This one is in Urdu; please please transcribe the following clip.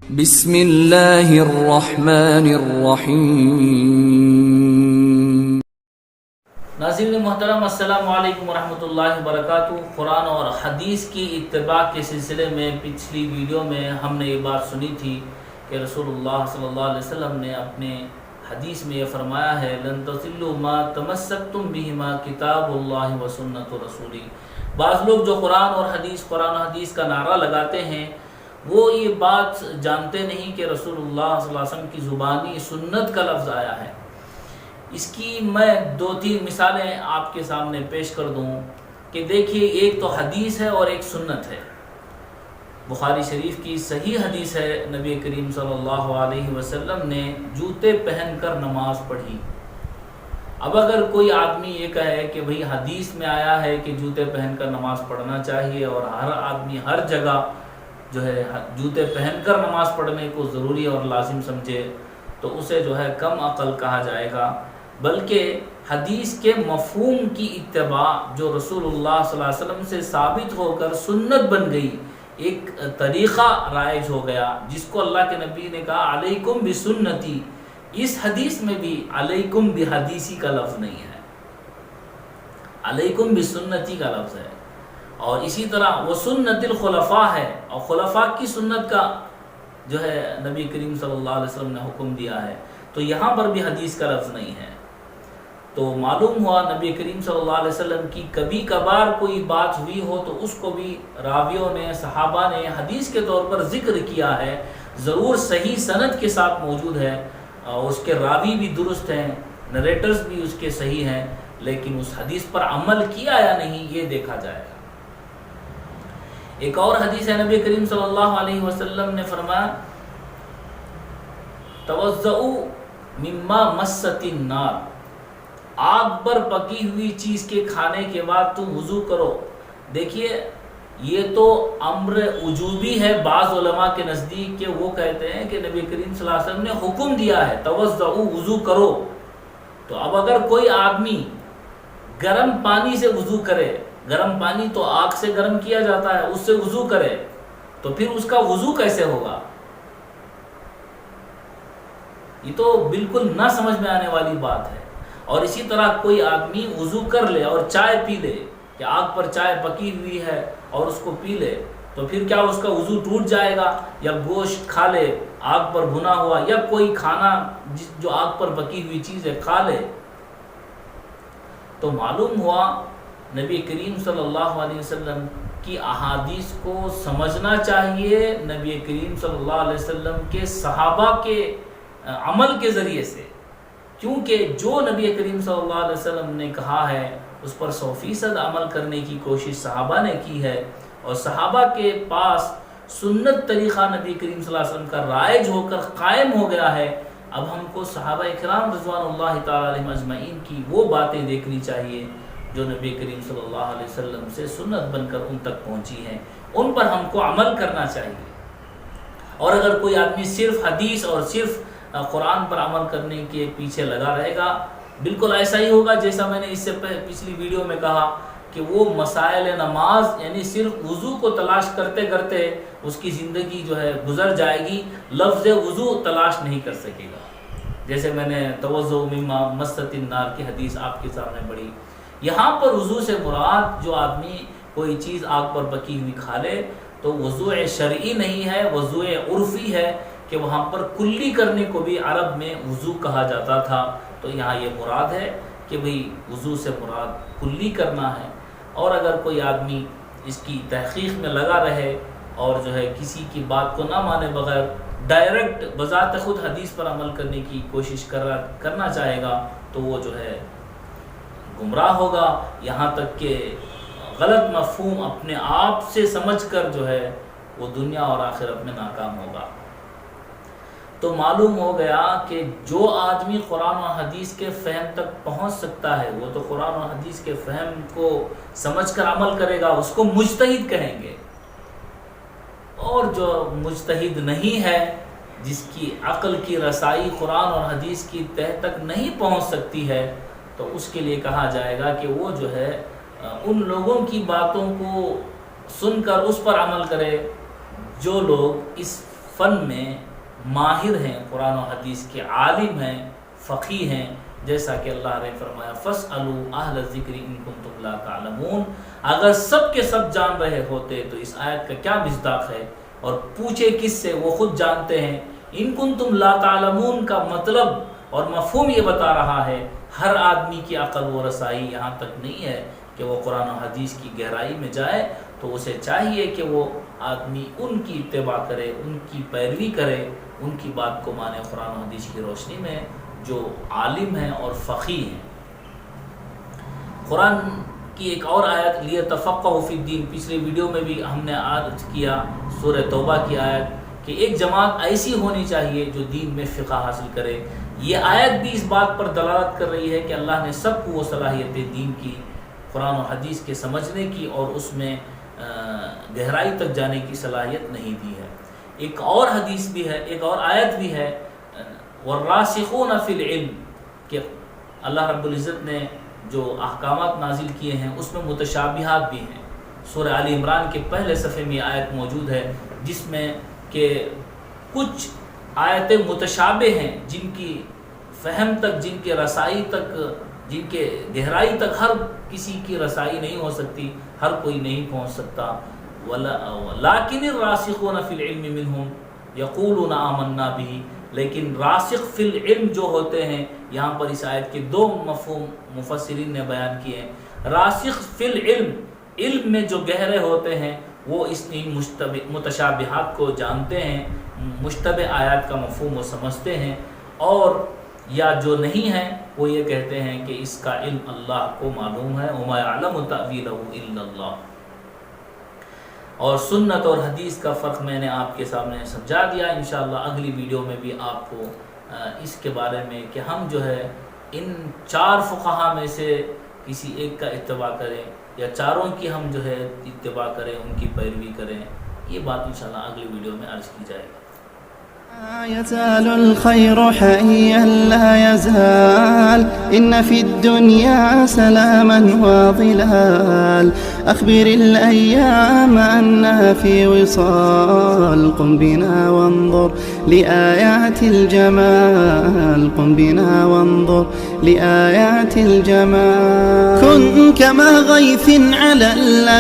بسم اللہ الرحمن الرحیم۔ ناظرین محترم، السلام علیکم ورحمۃ اللہ وبرکاتہ۔ قرآن اور حدیث کی اتباع کے سلسلے میں پچھلی ویڈیو میں ہم نے یہ بات سنی تھی کہ رسول اللہ صلی اللہ علیہ وسلم نے اپنے حدیث میں یہ فرمایا ہے لن تضلوا ما تمسکتم بہما کتاب اللہ و سنت رسولی۔ بعض لوگ جو قرآن و حدیث کا نعرہ لگاتے ہیں وہ یہ بات جانتے نہیں کہ رسول اللہ صلی اللہ علیہ وسلم کی زبانی سنت کا لفظ آیا ہے۔ اس کی میں 2-3 مثالیں آپ کے سامنے پیش کر دوں کہ دیکھیے، ایک تو حدیث ہے اور ایک سنت ہے۔ بخاری شریف کی صحیح حدیث ہے، نبی کریم صلی اللہ علیہ وسلم نے جوتے پہن کر نماز پڑھی۔ اب اگر کوئی آدمی یہ کہے کہ بھئی حدیث میں آیا ہے کہ جوتے پہن کر نماز پڑھنا چاہیے اور ہر آدمی ہر جگہ جو ہے جوتے پہن کر نماز پڑھنے کو ضروری اور لازم سمجھے، تو اسے جو ہے کم عقل کہا جائے گا۔ بلکہ حدیث کے مفہوم کی اتباع جو رسول اللہ صلی اللہ علیہ وسلم سے ثابت ہو کر سنت بن گئی، ایک طریقہ رائج ہو گیا جس کو اللہ کے نبی نے کہا علیکم بسنتی۔ اس حدیث میں بھی علیکم بحدیثی کا لفظ نہیں ہے، علیکم بسنتی کا لفظ ہے۔ اور اسی طرح وہ سنت الخلفاء ہے، اور خلفاء کی سنت کا جو ہے نبی کریم صلی اللہ علیہ وسلم نے حکم دیا ہے، تو یہاں پر بھی حدیث کا لفظ نہیں ہے۔ تو معلوم ہوا نبی کریم صلی اللہ علیہ وسلم کی کبھی کبھار کوئی بات ہوئی ہو تو اس کو بھی راویوں نے، صحابہ نے حدیث کے طور پر ذکر کیا ہے، ضرور صحیح سند کے ساتھ موجود ہے، اور اس کے راوی بھی درست ہیں، نریٹرز بھی اس کے صحیح ہیں، لیکن اس حدیث پر عمل کیا یا نہیں یہ دیکھا جائے گا۔ ایک اور حدیث ہے، نبی کریم صلی اللہ علیہ وسلم نے فرمایا توضؤوا مما مست النار، آگ پر پکی ہوئی چیز کے کھانے کے بعد تم وضو کرو۔ دیکھیے، یہ تو امر وجوبی ہے بعض علماء کے نزدیک، کہ وہ کہتے ہیں کہ نبی کریم صلی اللہ علیہ وسلم نے حکم دیا ہے توضؤوا، وضو کرو۔ تو اب اگر کوئی آدمی گرم پانی سے وضو کرے، گرم پانی تو آگ سے گرم کیا جاتا ہے، اس سے وضو کرے، تو پھر اس کا وضو کیسے ہوگا؟ یہ تو بالکل نہ سمجھ میں آنے والی بات ہے۔ اور اسی طرح کوئی آدمی وضو کر لے اور چائے پی لے، کہ آگ پر چائے پکی ہوئی ہے اور اس کو پی لے، تو پھر کیا اس کا وضو ٹوٹ جائے گا؟ یا گوشت کھا لے آگ پر بھنا ہوا، یا کوئی کھانا جو آگ پر پکی ہوئی چیز ہے کھا لے، تو معلوم ہوا نبی کریم صلی اللہ علیہ وسلم کی احادیث کو سمجھنا چاہیے نبی کریم صلی اللہ علیہ وسلم کے صحابہ کے عمل کے ذریعے سے، کیونکہ جو نبی کریم صلی اللہ علیہ وسلم نے کہا ہے اس پر 100% عمل کرنے کی کوشش صحابہ نے کی ہے، اور صحابہ کے پاس سنت طریقہ نبی کریم صلی اللہ علیہ وسلم کا رائج ہو کر قائم ہو گیا ہے۔ اب ہم کو صحابہ اکرام رضوان اللہ تعالی علیہم اجمعین کی وہ باتیں دیکھنی چاہیے جو نبی کریم صلی اللہ علیہ وسلم سے سنت بن کر ان تک پہنچی ہیں، ان پر ہم کو عمل کرنا چاہیے۔ اور اگر کوئی آدمی صرف حدیث اور صرف قرآن پر عمل کرنے کے پیچھے لگا رہے گا، بالکل ایسا ہی ہوگا جیسا میں نے اس سے پچھلی ویڈیو میں کہا کہ وہ مسائل نماز یعنی صرف وضو کو تلاش کرتے کرتے اس کی زندگی جو ہے گزر جائے گی، لفظ وضو تلاش نہیں کر سکے گا۔ جیسے میں نے توضؤ مما مست النار کی حدیث آپ کے سامنے پڑھی، یہاں پر وضو سے مراد جو آدمی کوئی چیز آگ پر پکی ہوئی کھا لے تو وضو شرعی نہیں ہے، وضو عرفی ہے، کہ وہاں پر کلی کرنے کو بھی عرب میں وضو کہا جاتا تھا۔ تو یہاں یہ مراد ہے کہ بھئی وضو سے مراد کلی کرنا ہے۔ اور اگر کوئی آدمی اس کی تحقیق میں لگا رہے اور جو ہے کسی کی بات کو نہ مانے بغیر ڈائریکٹ بذات خود حدیث پر عمل کرنے کی کوشش کرنا چاہے گا، تو وہ جو ہے گمراہ ہوگا، یہاں تک کہ غلط مفہوم اپنے آپ سے سمجھ کر جو ہے وہ دنیا اور آخرت میں ناکام ہوگا۔ تو معلوم ہو گیا کہ جو آدمی قرآن و حدیث کے فہم تک پہنچ سکتا ہے وہ تو قرآن و حدیث کے فہم کو سمجھ کر عمل کرے گا، اس کو مجتہد کہیں گے۔ اور جو مجتہد نہیں ہے، جس کی عقل کی رسائی قرآن اور حدیث کی تہ تک نہیں پہنچ سکتی ہے، تو اس کے لیے کہا جائے گا کہ وہ جو ہے ان لوگوں کی باتوں کو سن کر اس پر عمل کرے جو لوگ اس فن میں ماہر ہیں، قرآن و حدیث کے عالم ہیں، فقیہ ہیں، جیسا کہ اللہ نے فرمایا فَاسْأَلُوا أَهْلَ الذِّكْرِ إِن كُنتُمْ لَا تَعْلَمُونَ۔ اگر سب کے سب جان رہے ہوتے تو اس آیت کا کیا مصداق ہے، اور پوچھے کس سے، وہ خود جانتے ہیں۔ ان کنتم لا تعلمون کا مطلب اور مفہوم یہ بتا رہا ہے ہر آدمی کی عقل و رسائی یہاں تک نہیں ہے کہ وہ قرآن و حدیث کی گہرائی میں جائے، تو اسے چاہیے کہ وہ آدمی ان کی اتباع کرے، ان کی پیروی کرے، ان کی بات کو مانے قرآن و حدیث کی روشنی میں جو عالم ہیں اور فقیہ ہیں۔ قرآن کی ایک اور آیت لِيَتَفَقَّهُوا فِي الدِّينِ، پچھلے ویڈیو میں بھی ہم نے عرض کیا سورہ توبہ کی آیت کہ ایک جماعت ایسی ہونی چاہیے جو دین میں فقہ حاصل کرے۔ یہ آیت بھی اس بات پر دلالت کر رہی ہے کہ اللہ نے سب کو وہ صلاحیت دین کی، قرآن و حدیث کے سمجھنے کی اور اس میں گہرائی تک جانے کی صلاحیت نہیں دی ہے۔ ایک اور حدیث بھی ہے، ایک اور آیت بھی ہے وَالرَّاسِخُونَ فِي الْعِلْمِ، کہ اللہ رب العزت نے جو احکامات نازل کیے ہیں اس میں متشابہات بھی ہیں۔ سورہ آل عمران کے پہلے صفحے میں آیت موجود ہے جس میں کہ کچھ آیتیں متشابہ ہیں جن کی فہم تک، جن کے رسائی تک، جن کے گہرائی تک ہر کسی کی رسائی نہیں ہو سکتی، ہر کوئی نہیں پہنچ سکتا۔ لَٰكِنِ الرَّاسِخُونَ فِي الْعِلْمِ مِنْهُمْ يَقُولُونَ آمَنَّا بِهِ، لیکن راسخ فی العلم جو ہوتے ہیں، یہاں پر اس آیت کے دو مفہوم مفسرین نے بیان کیے ہیں۔ راسخ فی العلم، علم میں جو گہرے ہوتے ہیں وہ اس متشابہات کو جانتے ہیں، مشتبہ آیات کا مفہوم وہ سمجھتے ہیں، اور یا جو نہیں ہیں وہ یہ کہتے ہیں کہ اس کا علم اللہ کو معلوم ہے، وَمَا يَعْلَمُ تَأْوِيلَهُ إِلَّا اللَّهُ۔ اور سنت اور حدیث کا فرق میں نے آپ کے سامنے سمجھا دیا۔ انشاءاللہ اگلی ویڈیو میں بھی آپ کو اس کے بارے میں کہ ہم جو ہے ان چار فقہا میں سے کسی ایک کا اتباع کریں یا چاروں کی ہم جو ہے اتباع کریں، ان کی پیروی کریں، یہ بات انشاءاللہ اگلی ویڈیو میں عرض کی جائے گی۔ يزال الخير حيا لا يزال، إن في الدنيا سلاما وظلال، أخبر الأيام أنها في وصال، قم بنا وانظر لآيات الجمال، قم بنا وانظر لآيات الجمال، كن كما غيث على